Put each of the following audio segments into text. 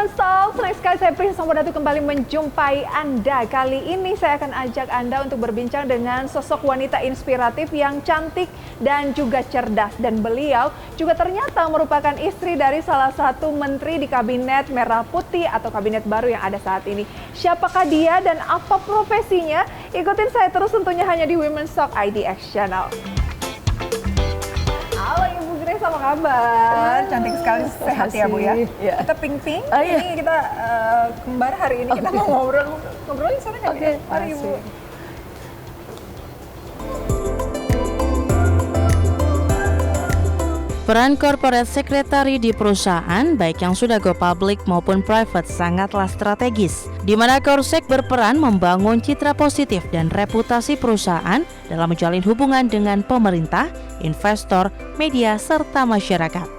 Women's Talk, senang sekali saya Prince Samudatu kembali menjumpai Anda. Kali ini saya akan ajak Anda untuk berbincang dengan sosok wanita inspiratif yang cantik dan juga cerdas. Dan beliau juga ternyata merupakan istri dari salah satu menteri di Kabinet Merah Putih atau Kabinet baru yang ada saat ini. Siapakah dia dan apa profesinya? Ikutin saya terus tentunya hanya di Women's Talk IDX Channel. Halo Ibu Grace, apa kabar? Cantik sekali, sehat ya Bu ya? Ya. Kita pink-pink, Iya. ini kita kembar hari ini, kita mau ngobrolin sana nggak ya? Mari Ibu. Peran corporate secretary di perusahaan, baik yang sudah go public maupun private, sangatlah strategis, di mana Korsek berperan membangun citra positif dan reputasi perusahaan dalam menjalin hubungan dengan pemerintah, investor, media, serta masyarakat.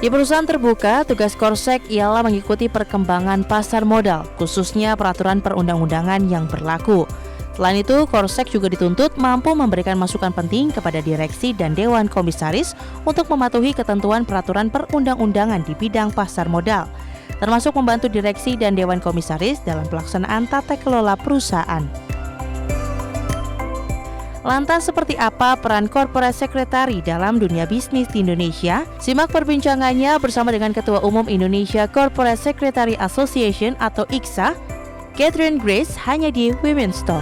Di perusahaan terbuka, tugas Korsek ialah mengikuti perkembangan pasar modal, khususnya peraturan perundang-undangan yang berlaku. Selain itu, Korsek juga dituntut mampu memberikan masukan penting kepada direksi dan dewan komisaris untuk mematuhi ketentuan peraturan perundang-undangan di bidang pasar modal, termasuk membantu direksi dan dewan komisaris dalam pelaksanaan tata kelola perusahaan. Lantas seperti apa peran corporate secretary dalam dunia bisnis di Indonesia? Simak perbincangannya bersama dengan Ketua Umum Indonesia Corporate Secretary Association atau ICSA, Catherine Grace, hanya di Women's Talk.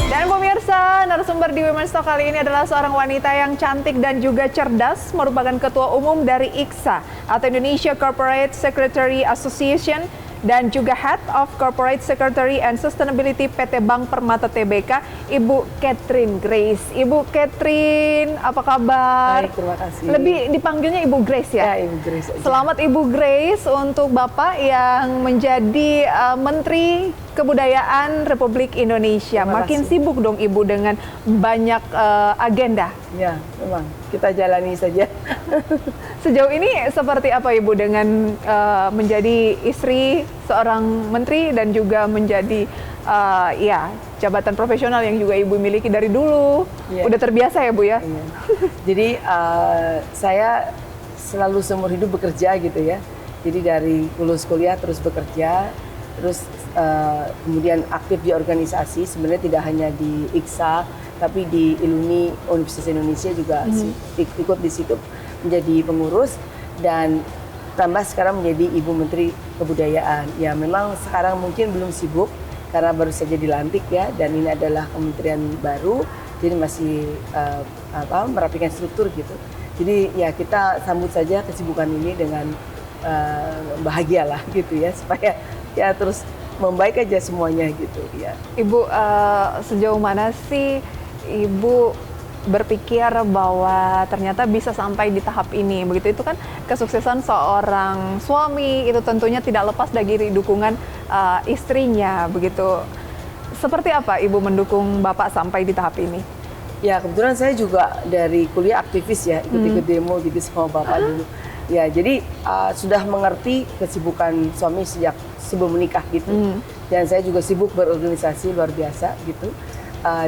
Dan pemirsa, narasumber di Women's Talk kali ini adalah seorang wanita yang cantik dan juga cerdas, merupakan Ketua Umum dari ICSA atau Indonesia Corporate Secretary Association dan juga Head of Corporate Secretary and Sustainability PT Bank Permata Tbk, Ibu Catherine Grace. Ibu Catherine, apa kabar? Baik, terima kasih. Lebih dipanggilnya Ibu Grace ya? Ya, Ibu Grace aja. Selamat Ibu Grace untuk Bapak yang menjadi Menteri Kebudayaan Republik Indonesia. Terima Makin kasih. sibuk dong Ibu dengan banyak agenda. Ya, memang kita jalani saja. Sejauh ini seperti apa Ibu dengan menjadi istri seorang menteri dan juga menjadi jabatan profesional yang juga Ibu miliki dari dulu? Iya. Udah terbiasa ya Bu ya? Iya. Jadi saya selalu seumur hidup bekerja gitu ya. Jadi dari lulus kuliah terus bekerja, terus kemudian aktif di organisasi. Sebenarnya tidak hanya di ICSA, tapi di ILUNI Universitas Indonesia juga ikut di situ menjadi pengurus, dan tambah sekarang menjadi Ibu Menteri Kebudayaan. Ya memang sekarang mungkin belum sibuk karena baru saja dilantik ya, dan ini adalah kementerian baru, jadi masih merapikan struktur gitu. Jadi ya kita sambut saja kesibukan ini dengan bahagia lah gitu ya, supaya ya terus membaik aja semuanya gitu ya. Ibu, sejauh mana sih Ibu berpikir bahwa ternyata bisa sampai di tahap ini? Begitu, itu kan kesuksesan seorang suami, itu tentunya tidak lepas dari dukungan istrinya. Begitu, seperti apa Ibu mendukung Bapak sampai di tahap ini? Ya kebetulan saya juga dari kuliah aktivis ya, ikut demo gitu sama Bapak dulu. Ya jadi sudah mengerti kesibukan suami sejak sebelum menikah gitu. Dan saya juga sibuk berorganisasi luar biasa gitu.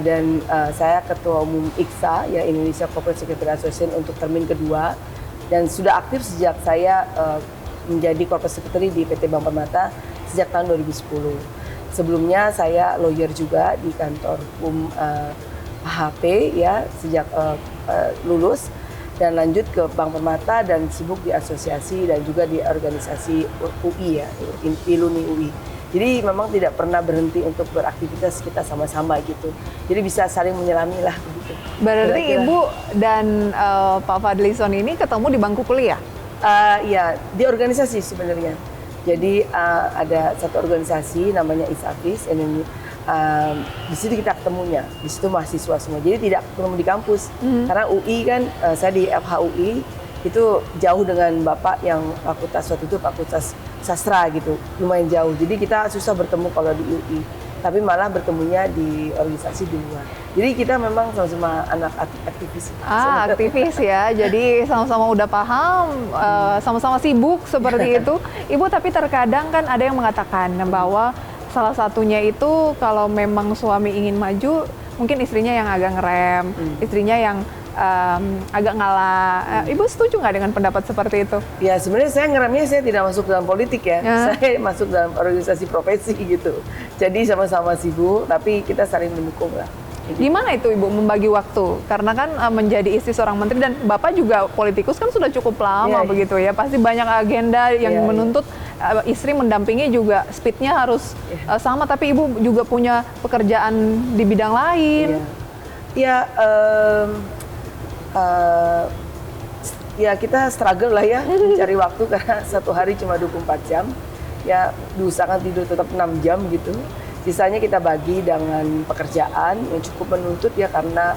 Dan saya Ketua Umum ICSA, ya Indonesia Corporate Secretary Association untuk termin kedua, dan sudah aktif sejak saya menjadi Corporate Secretary di PT Bank Permata sejak tahun 2010. Sebelumnya saya lawyer juga di kantor hukum HP ya sejak lulus, dan lanjut ke Bank Permata dan sibuk di asosiasi dan juga di organisasi UI ya, ILUNI UI. Jadi memang tidak pernah berhenti untuk beraktivitas, kita sama-sama gitu. Jadi bisa saling menyelami lah begitu. Berarti Kira-kira. Ibu dan Pak Fadlison ini ketemu di bangku kuliah? Ya di organisasi sebenarnya. Jadi ada satu organisasi namanya ISAFIS, di situ kita ketemunya. Di situ mahasiswa semua. Jadi tidak ketemu di kampus. Karena UI kan, saya di FHUI itu jauh dengan Bapak yang fakultas waktu itu fakultas sastra gitu, lumayan jauh. Jadi kita susah bertemu kalau di UI, tapi malah bertemunya di organisasi di luar. Jadi kita memang sama-sama anak aktivis. Aktivis ya, jadi sama-sama udah paham, sama-sama sibuk seperti itu. Ibu, tapi terkadang kan ada yang mengatakan bahwa salah satunya itu kalau memang suami ingin maju, mungkin istrinya yang agak ngerem, istrinya yang agak ngalah. Ibu setuju nggak dengan pendapat seperti itu? Ya sebenarnya saya ngeramnya saya tidak masuk dalam politik ya, saya masuk dalam organisasi profesi gitu. Jadi sama-sama sibuk, tapi kita saling mendukung lah. Gimana itu Ibu membagi waktu? Karena kan menjadi istri seorang menteri dan Bapak juga politikus kan sudah cukup lama begitu ya. Pasti banyak agenda yang menuntut istri mendampingi juga speednya harus sama. Tapi Ibu juga punya pekerjaan di bidang lain. Ya kita struggle lah ya mencari waktu karena satu hari cuma 24 jam. Ya diusahakan tidur tetap 6 jam gitu. Sisanya kita bagi dengan pekerjaan yang cukup menuntut ya karena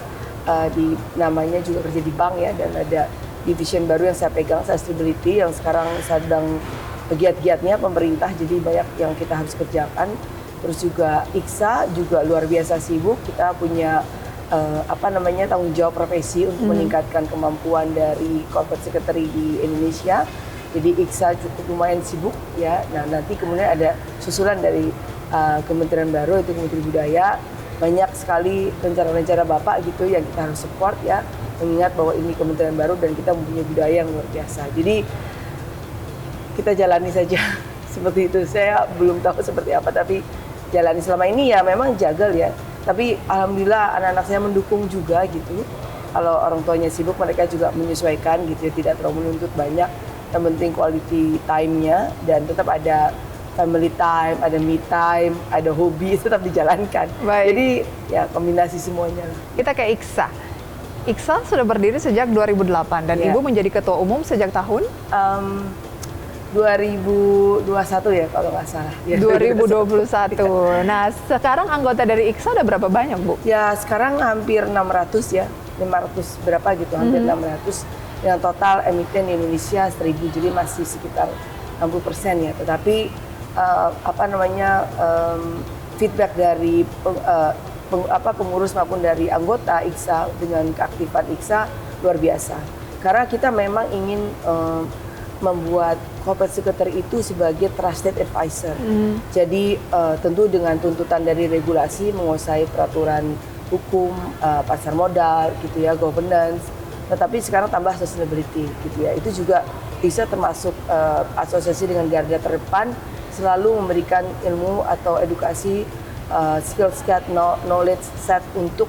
namanya juga kerja di bank ya dan ada division baru yang saya pegang, sustainability yang sekarang sedang giat-giatnya pemerintah jadi banyak yang kita harus kerjakan. Terus juga IKSA juga luar biasa sibuk, kita punya tanggung jawab profesi untuk meningkatkan kemampuan dari corporate secretary di Indonesia. Jadi IKSA cukup lumayan sibuk ya. Nah nanti kemudian ada susulan dari kementerian baru itu Kementerian Budaya, banyak sekali rencana-rencana Bapak gitu yang kita harus support ya, mengingat bahwa ini kementerian baru dan kita mempunyai budaya yang luar biasa. Jadi kita jalani saja seperti itu. Saya belum tahu seperti apa tapi jalani selama ini ya memang jagal ya. Tapi alhamdulillah anak-anak saya mendukung juga gitu. Kalau orang tuanya sibuk mereka juga menyesuaikan gitu ya, tidak terlalu menuntut banyak. Yang penting quality time-nya dan tetap ada family time, ada me time, ada hobi tetap dijalankan. Baik. Jadi ya kombinasi semuanya lah. Kita ke IKSA. IKSA sudah berdiri sejak 2008 dan Ibu menjadi ketua umum sejak tahun 2021 ya kalau nggak salah. Ya, 2021. Nah sekarang anggota dari IKSA ada berapa banyak Bu? Ya sekarang hampir 600 ya, 500 berapa gitu, hampir 600. Yang total emiten di Indonesia 1000, jadi masih sekitar 60% ya. Tetapi feedback dari pengurus maupun dari anggota IKSA dengan keaktifan IKSA luar biasa. Karena kita memang ingin membuat corporate secretary itu sebagai trusted advisor. Jadi tentu dengan tuntutan dari regulasi menguasai peraturan hukum, pasar modal gitu ya, governance. Tetapi sekarang tambah sustainability gitu ya. Itu juga bisa termasuk asosiasi dengan garda terdepan selalu memberikan ilmu atau edukasi skill set, knowledge set untuk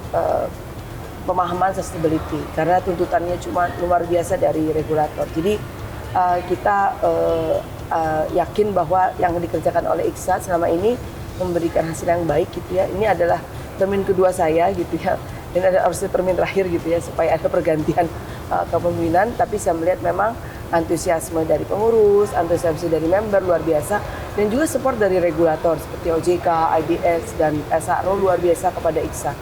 pemahaman sustainability karena tuntutannya cuma luar biasa dari regulator. Jadi kita yakin bahwa yang dikerjakan oleh IKSA selama ini memberikan hasil yang baik gitu ya. Ini adalah termin kedua saya gitu ya. Dan ada harusnya termin terakhir gitu ya supaya ada pergantian kepemimpinan. Tapi saya melihat memang antusiasme dari pengurus, antusiasme dari member luar biasa, dan juga support dari regulator seperti OJK, IDX, dan SRO luar biasa kepada IKSA.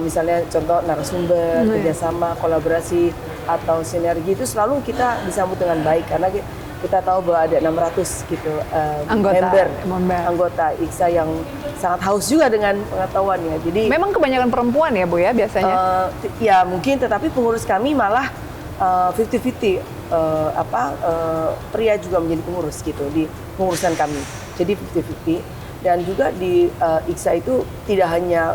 Misalnya contoh narasumber, kerjasama, kolaborasi, atau sinergi itu selalu kita disambut dengan baik karena kita tahu bahwa ada 600 gitu member anggota IKSA yang sangat haus juga dengan pengetahuannya. Jadi memang kebanyakan perempuan ya Bu ya biasanya? Ya mungkin, tetapi pengurus kami malah 50-50. Pria juga menjadi pengurus gitu di pengurusan kami. Jadi 50-50. Dan juga di IKSA itu tidak hanya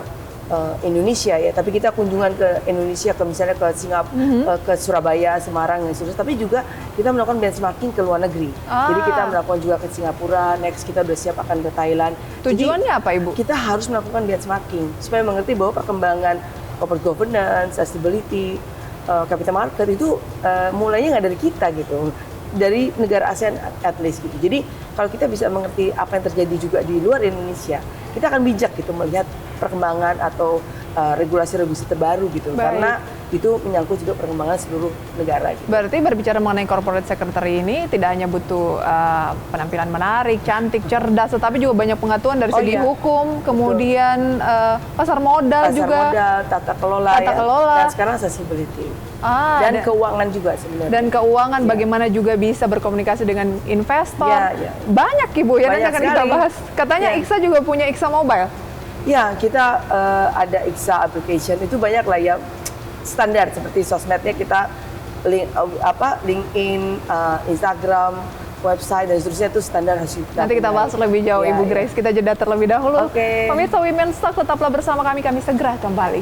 Indonesia ya, tapi kita kunjungan ke Indonesia, ke misalnya ke Singapura, ke Surabaya, Semarang dan seterusnya. Tapi juga kita melakukan benchmarking ke luar negeri. Jadi kita melakukan juga ke Singapura, next kita udah siap akan ke Thailand. Tujuannya apa Ibu? Kita harus melakukan benchmarking supaya mengerti bahwa perkembangan corporate governance, sustainability, capital market itu mulainya nggak dari kita gitu, dari negara ASEAN at least gitu. Jadi kalau kita bisa mengerti apa yang terjadi juga di luar Indonesia, kita akan bijak gitu melihat perkembangan atau regulasi-regulasi terbaru gitu. Baik. Karena itu menyangkut juga perkembangan seluruh negara gitu. Berarti berbicara mengenai corporate secretary ini tidak hanya butuh penampilan menarik, cantik, cerdas, tetapi juga banyak pengetahuan dari segi hukum, kemudian pasar modal juga, modal, tata kelola, dan sekarang accessibility. Dan keuangan juga sebenarnya. Dan keuangan bagaimana juga bisa berkomunikasi dengan investor. Banyak Ibu ya, nanti akan kita bahas. Katanya IKSA juga punya IKSA Mobile. Ya, kita ada IKSA application, itu banyak lah ya standar seperti sosmednya kita LinkedIn, Instagram, website dan seterusnya itu standar hasil. Nanti kita bahas lebih jauh Ibu Grace. Kita jeda terlebih dahulu. Pemirsa Women's Talk tetaplah bersama kami segera kembali.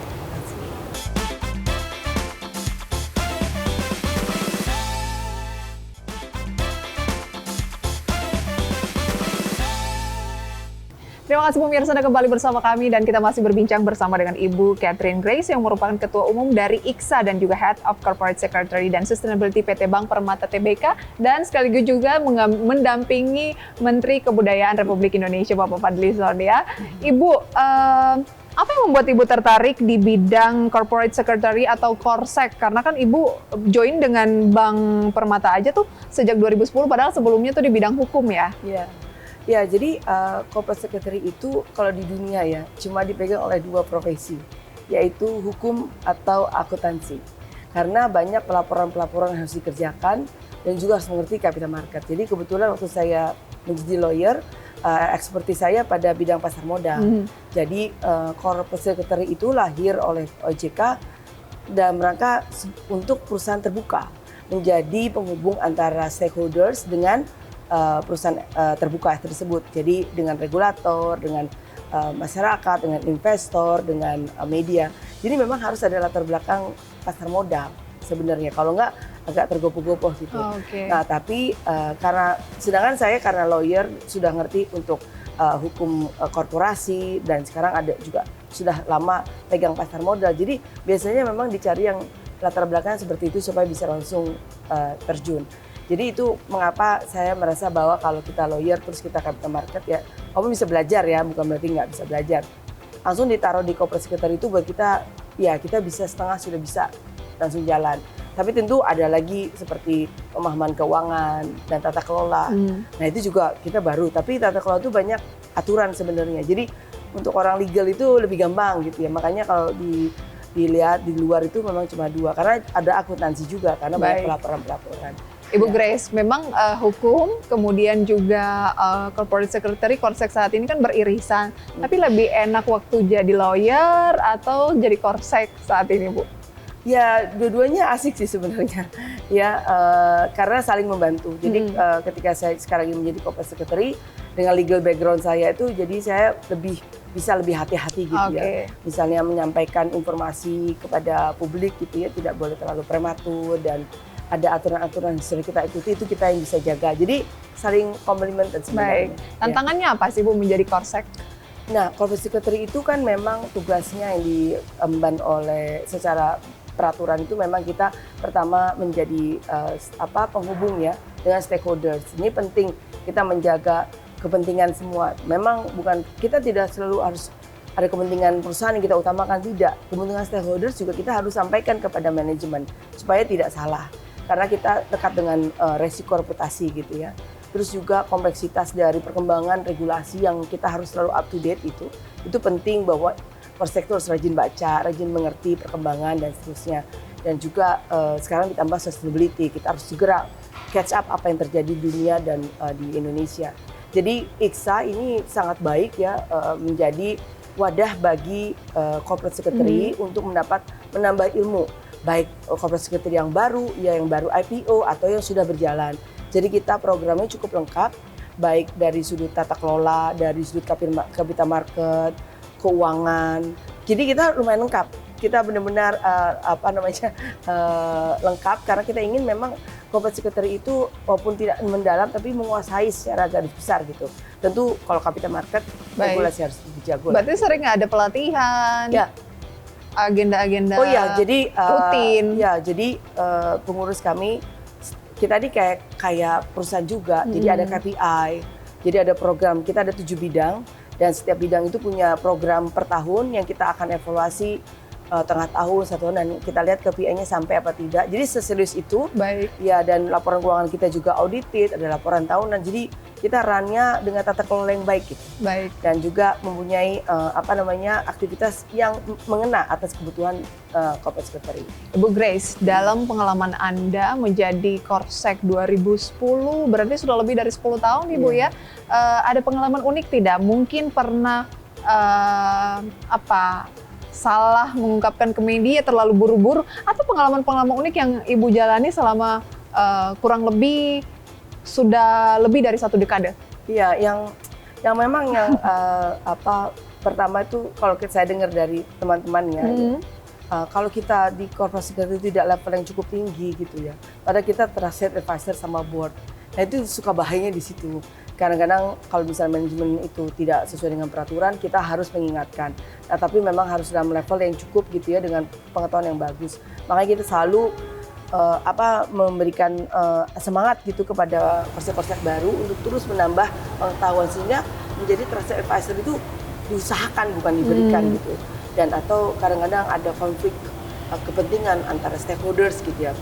Terima kasih pemirsa Anda kembali bersama kami dan kita masih berbincang bersama dengan Ibu Catherine Grace yang merupakan Ketua Umum dari IKSA dan juga Head of Corporate Secretary dan Sustainability PT Bank Permata Tbk dan sekaligus juga mendampingi Menteri Kebudayaan Republik Indonesia Bapak Fadlizon ya. Ibu, apa yang membuat Ibu tertarik di bidang Corporate Secretary atau Korsek? Karena kan Ibu join dengan Bank Permata aja tuh sejak 2010 padahal sebelumnya tuh di bidang hukum ya. Iya. Ya, jadi corporate secretary itu kalau di dunia ya cuma dipegang oleh 2 profesi, yaitu hukum atau akuntansi. Karena banyak pelaporan-pelaporan yang harus dikerjakan dan juga harus mengerti capital market. Jadi kebetulan waktu saya menjadi lawyer, ekspertis saya pada bidang pasar modal. Jadi corporate secretary itu lahir oleh OJK dalam rangka untuk perusahaan terbuka, menjadi penghubung antara stakeholders dengan perusahaan terbuka tersebut. Jadi dengan regulator, dengan masyarakat, dengan investor, dengan media. Jadi memang harus ada latar belakang pasar modal sebenarnya. Kalau nggak agak tergopoh-gopoh gitu. Nah tapi sedangkan saya karena lawyer sudah ngerti untuk hukum korporasi dan sekarang ada juga sudah lama pegang pasar modal. Jadi biasanya memang dicari yang latar belakangnya seperti itu supaya bisa langsung terjun. Jadi itu mengapa saya merasa bahwa kalau kita lawyer terus kita capital market ya, kamu bisa belajar ya, bukan berarti nggak bisa belajar. Langsung ditaruh di corporate secretary itu buat kita, ya kita bisa setengah sudah bisa langsung jalan. Tapi tentu ada lagi seperti pemahaman keuangan dan tata kelola. Nah itu juga kita baru, tapi tata kelola itu banyak aturan sebenarnya. Jadi untuk orang legal itu lebih gampang gitu ya. Makanya kalau dilihat di luar itu memang cuma 2, karena ada akuntansi juga karena banyak pelaporan-pelaporan. Ibu Grace, memang hukum, kemudian juga corporate secretary, korsek saat ini kan beririsan. Tapi lebih enak waktu jadi lawyer atau jadi korsek saat ini, Bu? Ya, dua-duanya asik sih sebenarnya. Ya, karena saling membantu. Jadi ketika saya sekarang ini menjadi corporate secretary, dengan legal background saya itu, jadi saya bisa lebih hati-hati gitu ya. Misalnya menyampaikan informasi kepada publik gitu ya, tidak boleh terlalu prematur dan ada aturan-aturan yang sudah kita ikuti, itu kita yang bisa jaga. Jadi saling complemented sebenarnya. Baik. Tantangannya apa sih Bu menjadi korsek? Nah, corporate secretary itu kan memang tugasnya yang diemban oleh secara peraturan itu memang kita pertama menjadi penghubung ya dengan stakeholders. Ini penting kita menjaga kepentingan semua. Memang bukan kita tidak selalu harus ada kepentingan perusahaan yang kita utamakan, tidak. Kepentingan stakeholders juga kita harus sampaikan kepada manajemen supaya tidak salah. Karena kita dekat dengan resiko reputasi gitu ya. Terus juga kompleksitas dari perkembangan regulasi yang kita harus selalu up to date itu penting bahwa sektor harus rajin baca, rajin mengerti perkembangan dan seterusnya. Dan juga sekarang ditambah sustainability, kita harus segera catch up apa yang terjadi di dunia dan di Indonesia. Jadi IKSA ini sangat baik ya menjadi wadah bagi corporate secretary untuk menambah ilmu. Baik corporate secretary yang baru, ya yang baru IPO atau yang sudah berjalan. Jadi kita programnya cukup lengkap, baik dari sudut tata kelola, dari sudut capital market, keuangan. Jadi kita lumayan lengkap. Kita benar-benar lengkap karena kita ingin memang corporate secretary itu walaupun tidak mendalam tapi menguasai secara garis besar gitu. Tentu kalau capital market regulasi harus dijago. Berarti sering ada pelatihan. Ya. Agenda-agenda jadi rutin. Ya, jadi pengurus kami kita ini kayak perusahaan juga. Jadi ada KPI, jadi ada program. Kita ada 7 bidang dan setiap bidang itu punya program per tahun yang kita akan evaluasi tengah tahun, 1 tahun dan kita lihat KPI-nya sampai apa tidak. Jadi seserius itu. Baik. Ya, dan laporan keuangan kita juga audited, ada laporan tahunan. Jadi kita run-nya dengan tata kelola yang baik gitu. Baik. Dan juga mempunyai aktivitas yang mengena atas kebutuhan corporate secretary. Ibu Grace, dalam pengalaman Anda menjadi Korsek 2010, berarti sudah lebih dari 10 tahun Ibu ya. Ada pengalaman unik tidak? Mungkin pernah salah mengungkapkan ke media, terlalu buru-buru, atau pengalaman-pengalaman unik yang Ibu jalani selama kurang lebih sudah lebih dari 1 dekade? Iya, yang memang yang pertama itu kalau saya dengar dari teman-temannya, kalau kita di corporate secretary tidak level yang cukup tinggi gitu ya, padahal kita trusted advisor sama board. Nah itu suka bahayanya di situ. kadang-kadang kalau misalnya manajemen itu tidak sesuai dengan peraturan, kita harus mengingatkan. Nah, tapi memang harus dalam level yang cukup gitu ya, dengan pengetahuan yang bagus. Makanya kita selalu memberikan semangat gitu kepada korsek-korsek baru untuk terus menambah pengetahuan, sehingga menjadi trusted advisor itu diusahakan bukan diberikan gitu. Dan atau kadang-kadang ada konflik kepentingan antara stakeholders gitu ya,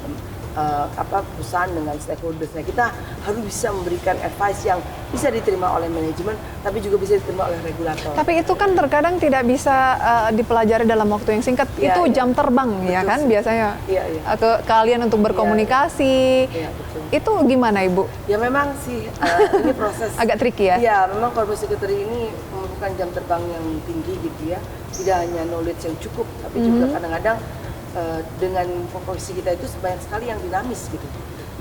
perusahaan dengan stakeholders. Nah, kita harus bisa memberikan advice yang bisa diterima oleh manajemen, tapi juga bisa diterima oleh regulator. Tapi itu kan terkadang tidak bisa dipelajari dalam waktu yang singkat. Ya, itu ya. jam terbang ya kan biasanya Ya, ya. ke kalian untuk berkomunikasi. Ya, betul. Itu gimana Ibu? Ya memang sih ini proses Agak tricky ya? Iya, memang corporate secretary ini memerlukan jam terbang yang tinggi gitu ya. Tidak hanya knowledge yang cukup, tapi juga kadang-kadang dengan profesi kita itu banyak sekali yang dinamis gitu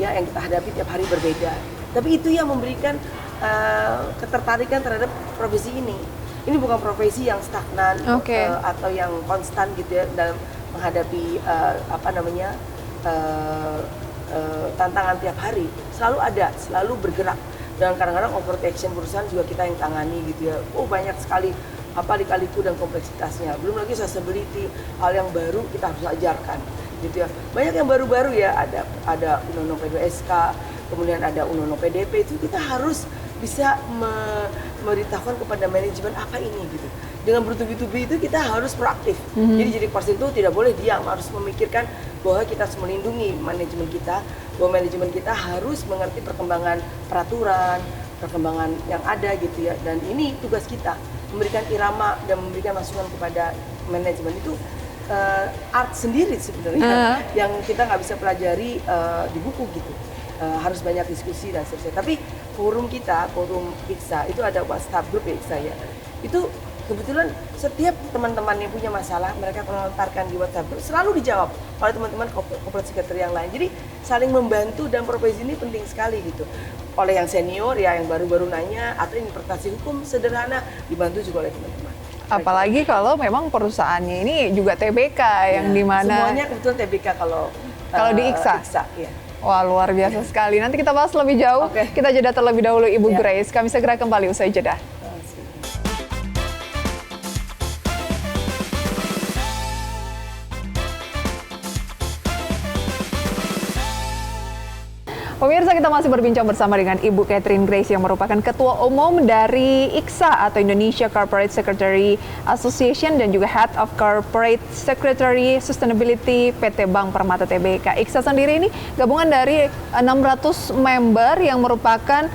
ya, yang kita hadapi tiap hari berbeda, tapi itu yang memberikan ketertarikan terhadap profesi ini bukan profesi yang stagnan atau yang konstan gitu ya dalam menghadapi tantangan tiap hari. Selalu ada, selalu bergerak, dan kadang-kadang overtaction perusahaan juga kita yang tangani gitu ya. Banyak sekali lika-liku dan kompleksitasnya. Belum lagi sustainability, hal yang baru kita harus ajarkan gitu ya. Banyak yang baru-baru ya, ada undang-undang P2SK, kemudian ada undang-undang PDP, itu kita harus bisa memberitahukan kepada manajemen apa ini gitu. Dengan bertubi-tubi itu kita harus proaktif. Jadi person itu tidak boleh diam, harus memikirkan bahwa kita harus melindungi manajemen kita, bahwa manajemen kita harus mengerti perkembangan peraturan, perkembangan yang ada gitu ya. Dan ini tugas kita, memberikan irama dan memberikan masukan kepada manajemen. Itu art sendiri sebenarnya yang kita nggak bisa pelajari di buku gitu. Harus banyak diskusi dan seterusnya. Tapi forum kita, forum IKSA itu ada WhatsApp group IKSA ya. Itu kebetulan setiap teman-teman yang punya masalah, mereka melontarkan di WhatsApp group, selalu dijawab oleh teman-teman corporate secretary yang lain. Jadi saling membantu, dan profesi ini penting sekali gitu. Oleh yang senior ya, yang baru-baru nanya, atau interpretasi hukum sederhana, dibantu juga oleh teman-teman. Apalagi kalau memang perusahaannya ini juga TBK yang dimana semuanya kebetulan TBK kalau di IKSA. Ya. Wah, luar biasa sekali. Nanti kita bahas lebih jauh. Kita jeda terlebih dahulu Ibu Grace. Kami segera kembali usai jeda. Pemirsa, kita masih berbincang bersama dengan Ibu Catherine Grace yang merupakan Ketua Umum dari IKSA atau Indonesia Corporate Secretary Association dan juga Head of Corporate Secretary Sustainability PT Bank Permata Tbk. IKSA sendiri ini gabungan dari 600 member yang merupakan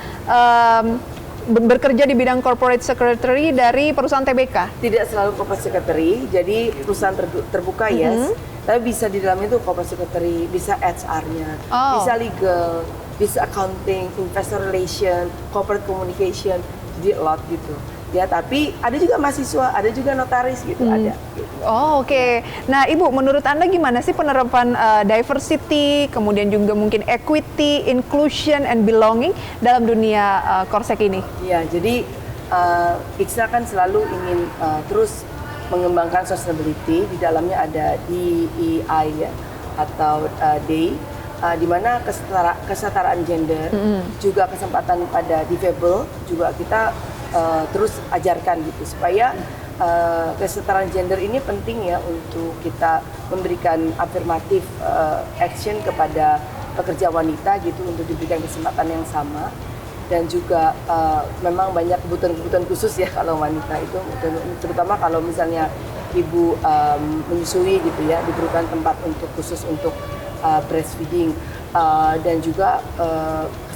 bekerja di bidang corporate secretary dari perusahaan TBK. Tidak selalu corporate secretary, jadi perusahaan terbuka yes. Tapi bisa di dalam itu corporate secretary, bisa HR-nya, bisa legal, bisa accounting, investor relation, corporate communication, jadi a lot gitu. Ya, tapi ada juga mahasiswa, ada juga notaris gitu, ada. Gitu. Oke. Nah, Ibu, menurut Anda gimana sih penerapan diversity, kemudian juga mungkin equity, inclusion, and belonging dalam dunia Korsek ini? Ya, jadi IKSA kan selalu ingin terus mengembangkan sustainability. Di dalamnya ada DEI ya, atau DEI, di mana kesetaraan gender, juga kesempatan pada difabel, juga kita terus ajarkan gitu, supaya kesetaraan gender ini penting ya untuk kita memberikan afirmatif action kepada pekerja wanita gitu, untuk diberikan kesempatan yang sama. Dan juga memang banyak kebutuhan-kebutuhan khusus ya kalau wanita itu, terutama kalau misalnya ibu menyusui gitu ya, diperlukan tempat untuk khusus untuk breastfeeding, dan juga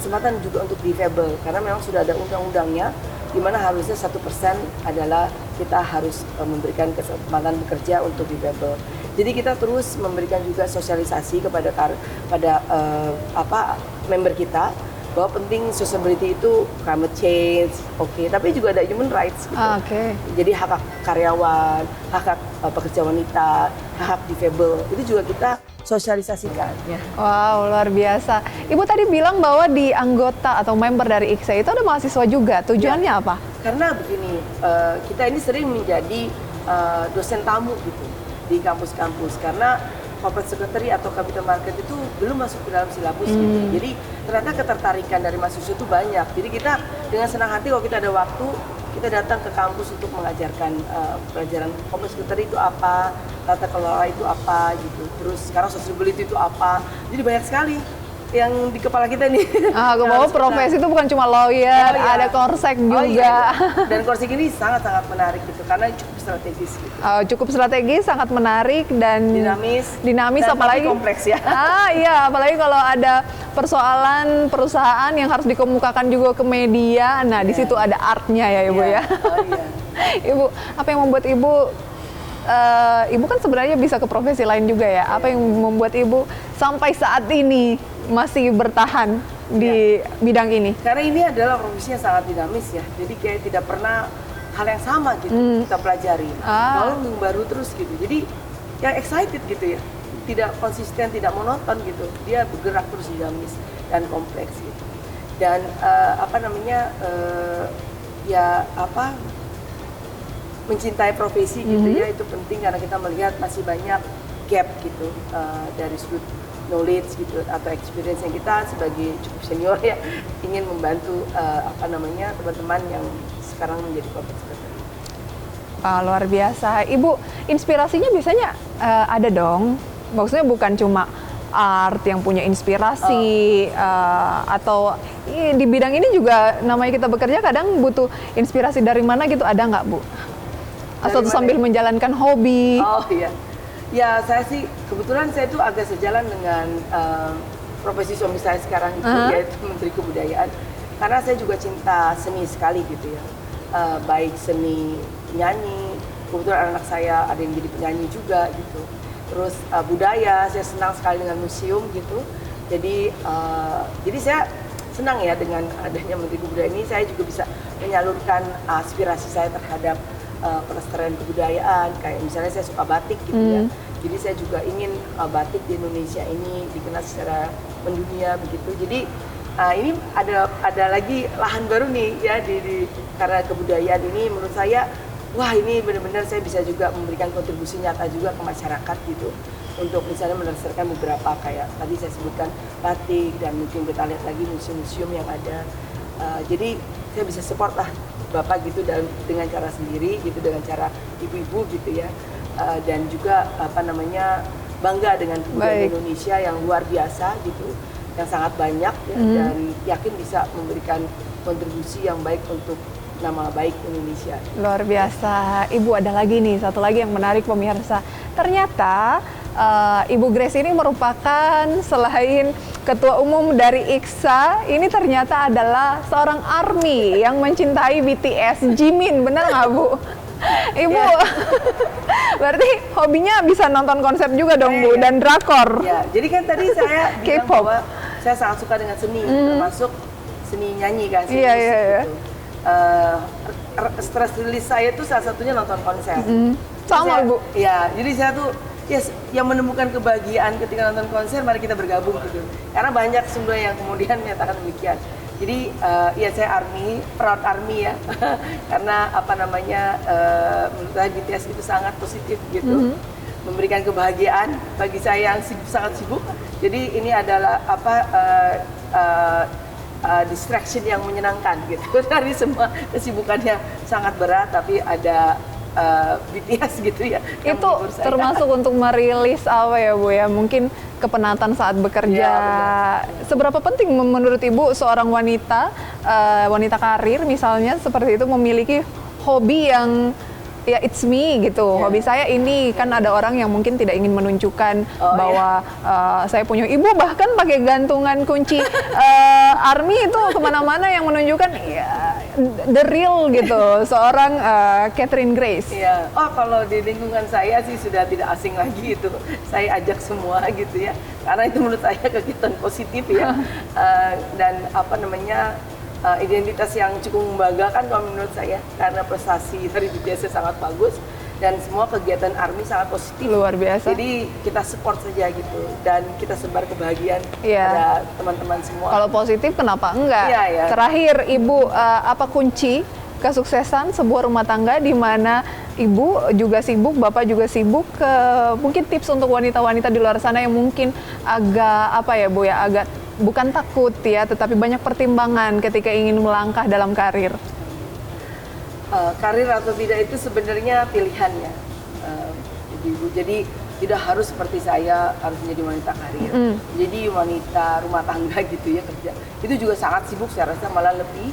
kesempatan juga untuk difabel, karena memang sudah ada undang-undangnya di mana harusnya 1% adalah kita harus memberikan kesempatan bekerja untuk difabel. Jadi kita terus memberikan juga sosialisasi kepada member kita bahwa penting sustainability itu climate change, tapi juga ada human rights gitu. Jadi hak karyawan, hak pekerja wanita, hak difabel, itu juga kita sosialisasikan. Ya. Wow, luar biasa. Ibu tadi bilang bahwa di anggota atau member dari IKSA itu ada mahasiswa juga. Tujuannya apa? Karena begini, kita ini sering menjadi dosen tamu gitu di kampus-kampus, karena corporate secretary atau capital market itu belum masuk ke dalam silabus gitu. Jadi ternyata ketertarikan dari mahasiswa itu banyak. Jadi kita dengan senang hati kalau kita ada waktu, kita datang ke kampus untuk mengajarkan pelajaran corporate secretary itu apa, tata kelola itu apa gitu. Terus sekarang sustainability itu apa. Jadi banyak sekali yang di kepala kita nih. Aku mau profesi itu bukan cuma lawyer, ada Korsek juga. Iya. Dan Korsek ini sangat-sangat menarik gitu karena cukup strategis gitu. Cukup strategis, sangat menarik dan dinamis dan apalagi kompleks ya. Iya, apalagi kalau ada persoalan perusahaan yang harus dikemukakan juga ke media. Nah, di situ ada artnya ya, Ibu ya. Ibu, apa yang membuat Ibu Ibu kan sebenarnya bisa ke profesi lain juga ya. Apa yang membuat Ibu sampai saat ini masih bertahan di bidang ini? Karena ini adalah profesi yang sangat dinamis ya. Jadi kayak tidak pernah hal yang sama gitu kita pelajari. Lalu baru terus gitu. Jadi yang excited gitu ya. Tidak konsisten, tidak monoton gitu. Dia bergerak terus dinamis dan kompleks gitu. Dan mencintai profesi gitu ya, itu penting karena kita melihat masih banyak gap gitu dari sudut knowledge gitu atau experience yang kita sebagai cukup senior ya ingin membantu teman-teman yang sekarang menjadi corporate secretary. Luar biasa. Ibu, inspirasinya biasanya ada dong. Maksudnya bukan cuma art yang punya inspirasi atau di bidang ini juga namanya kita bekerja kadang butuh inspirasi dari mana gitu, ada nggak Bu? Atau sambil menjalankan hobi? Oh iya, ya saya sih kebetulan saya tuh agak sejalan dengan profesi suami saya sekarang itu yaitu Menteri Kebudayaan, karena saya juga cinta seni sekali gitu ya, baik seni nyanyi, kebetulan anak saya ada yang jadi penyanyi juga gitu, terus budaya, saya senang sekali dengan museum gitu, jadi saya senang ya dengan adanya Menteri Kebudayaan ini, saya juga bisa menyalurkan aspirasi saya terhadap pelestarian kebudayaan, kayak misalnya saya suka batik gitu ya, jadi saya juga ingin batik di Indonesia ini dikenal secara mendunia begitu. Jadi ini ada lagi lahan baru nih ya karena kebudayaan ini menurut saya, wah ini benar-benar saya bisa juga memberikan kontribusi nyata juga ke masyarakat gitu, untuk misalnya melestarikan beberapa kayak tadi saya sebutkan batik, dan mungkin kita lihat lagi museum-museum yang ada. Jadi saya bisa support lah Bapak gitu dengan cara sendiri gitu, dengan cara ibu-ibu gitu ya, dan juga bangga dengan kebudayaan Indonesia yang luar biasa gitu, yang sangat banyak ya, dan yakin bisa memberikan kontribusi yang baik untuk nama baik Indonesia. Luar biasa. Ibu, ada lagi nih satu lagi yang menarik pemirsa. Ternyata Ibu Grace ini merupakan selain Ketua Umum dari IKSA, ini ternyata adalah seorang ARMY yang mencintai BTS, Jimin, benar nggak Bu? Ibu, berarti hobinya bisa nonton konser juga dong Bu, dan drakor. Ya, jadi kan tadi saya bilang bahwa saya sangat suka dengan seni, termasuk seni nyanyi kan, seni musik gitu. Stress release saya tuh salah satunya nonton konser. Sama Bu. Ya, jadi saya tuh yang menemukan kebahagiaan ketika nonton konser, mari kita bergabung gitu. Karena banyak sebenarnya yang kemudian menyatakan demikian. Jadi ya saya ARMY, proud ARMY ya. Karena menurut saya BTS itu sangat positif gitu. Memberikan kebahagiaan bagi saya yang sangat sibuk. Jadi ini adalah distraction yang menyenangkan gitu. Dari semua kesibukannya sangat berat, tapi ada BTS gitu ya. Itu termasuk untuk merilis apa ya Bu ya, mungkin kepenatan saat bekerja. Seberapa penting menurut Ibu seorang wanita karir misalnya seperti itu memiliki hobi yang ya it's me gitu, hobi saya ini, kan ada orang yang mungkin tidak ingin menunjukkan bahwa saya punya, Ibu bahkan pakai gantungan kunci ARMY itu kemana-mana yang menunjukkan the real gitu, seorang Catherine Grace. Iya. Oh, kalau di lingkungan saya sih sudah tidak asing lagi itu, saya ajak semua gitu ya, karena itu menurut saya kegiatan positif ya, dan identitas yang cukup membanggakan kalau menurut saya, karena prestasi dari BTS sangat bagus dan semua kegiatan ARMY sangat positif. Luar biasa. Jadi kita support saja gitu, dan kita sebar kebahagiaan pada teman-teman semua. Kalau positif kenapa enggak? Terakhir Ibu, apa kunci kesuksesan sebuah rumah tangga di mana Ibu juga sibuk, Bapak juga sibuk. Mungkin tips untuk wanita-wanita di luar sana yang mungkin agak apa ya Bu ya, agak bukan takut ya, tetapi banyak pertimbangan ketika ingin melangkah dalam karir. Karir atau tidak itu sebenarnya pilihannya, Ibu. Jadi tidak harus seperti saya harus menjadi wanita karir. Jadi wanita rumah tangga gitu ya kerja. Itu juga sangat sibuk, saya rasa malah lebih.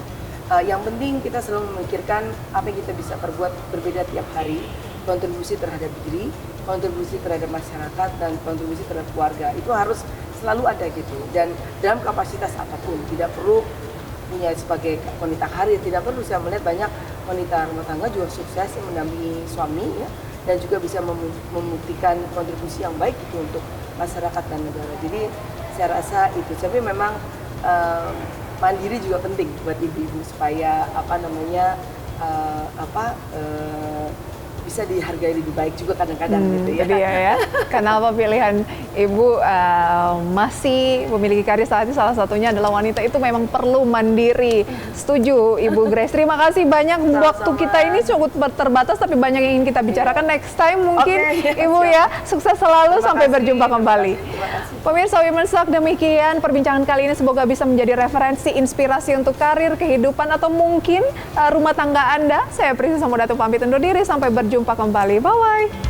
Yang penting kita selalu memikirkan apa yang kita bisa perbuat berbeda tiap hari, kontribusi terhadap diri, kontribusi terhadap masyarakat, dan kontribusi terhadap keluarga. Itu harus selalu ada gitu. Dan dalam kapasitas apapun, tidak perlu punya sebagai wanita karir, tidak perlu. Saya melihat banyak wanita rumah tangga juga sukses yang mendampingi suami ya, dan juga bisa membuktikan kontribusi yang baik itu untuk masyarakat dan negara. Jadi saya rasa itu. Tapi memang mandiri juga penting buat ibu-ibu supaya bisa dihargai lebih baik juga kadang-kadang gitu ya. Jadi ya, kenapa pilihan Ibu masih memiliki karir saat ini salah satunya adalah wanita itu memang perlu mandiri. Setuju Ibu Grace. Terima kasih banyak. Waktu kita ini cukup terbatas tapi banyak yang ingin kita bicarakan. Next time mungkin Ibu ya. Sukses selalu, sampai berjumpa kembali. Pemirsa Women's Talk, demikian perbincangan kali ini, semoga bisa menjadi referensi inspirasi untuk karir, kehidupan atau mungkin rumah tangga Anda. Saya Prisi Samudatu pamit undur diri, sampai berjumpa kembali. Bye-bye.